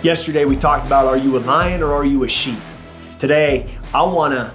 Yesterday we talked about, are you a lion or are you a sheep? Today, I want to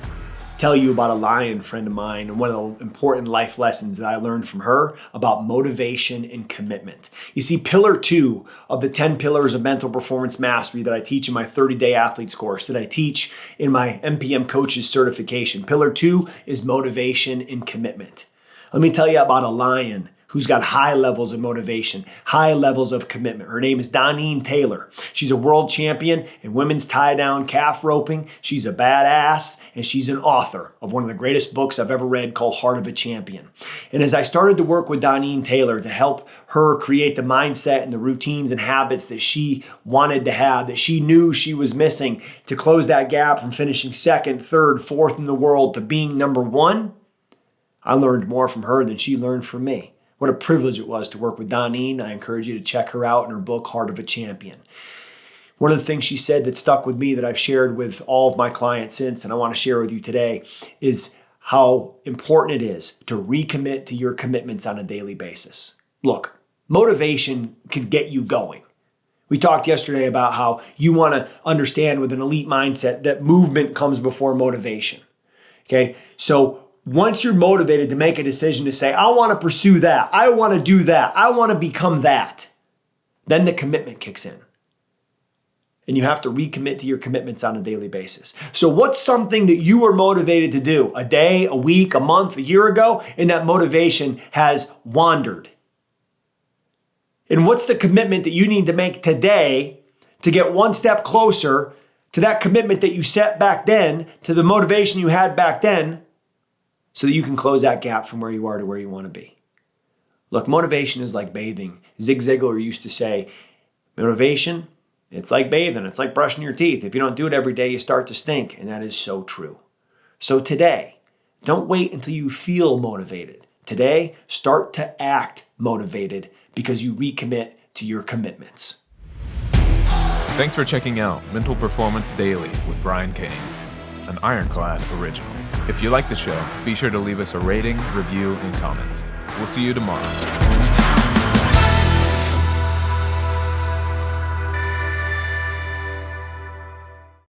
tell you about a lion friend of mine and one of the important life lessons that I learned from her about motivation and commitment. You see, pillar 2 of the 10 pillars of mental performance mastery that I teach in my 30-day athletes course, that I teach in my MPM coaches certification. Pillar 2 is motivation and commitment. Let me tell you about a lion who's got high levels of motivation, high levels of commitment. Her name is Donene Taylor. She's a world champion in women's tie-down calf roping. She's a badass, and she's an author of one of the greatest books I've ever read called Heart of a Champion. And as I started to work with Donene Taylor to help her create the mindset and the routines and habits that she wanted to have, that she knew she was missing to close that gap from finishing second, third, fourth in the world to being number 1, I learned more from her than she learned from me. What a privilege it was to work with Donene. I encourage you to check her out in her book, Heart of a Champion. One of the things she said that stuck with me that I've shared with all of my clients since, and I want to share with you today, is how important it is to recommit to your commitments on a daily basis. Look, motivation can get you going. We talked yesterday about how you want to understand with an elite mindset that movement comes before motivation. Okay, so once you're motivated to make a decision to say, I want to pursue that, I want to do that, I want to become that, then the commitment kicks in. And you have to recommit to your commitments on a daily basis. So what's something that you were motivated to do a day, a week, a month, a year ago, and that motivation has wandered? And what's the commitment that you need to make today to get one step closer to that commitment that you set back then, to the motivation you had back then, so that you can close that gap from where you are to where you want to be? Look, motivation is like bathing. Zig Ziglar used to say, motivation, it's like bathing. It's like brushing your teeth. If you don't do it every day, you start to stink. And that is so true. So today, don't wait until you feel motivated. Today, start to act motivated because you recommit to your commitments. Thanks for checking out Mental Performance Daily with Brian Cain, an Ironclad original. If you like the show, be sure to leave us a rating, review, and comment. We'll see you tomorrow.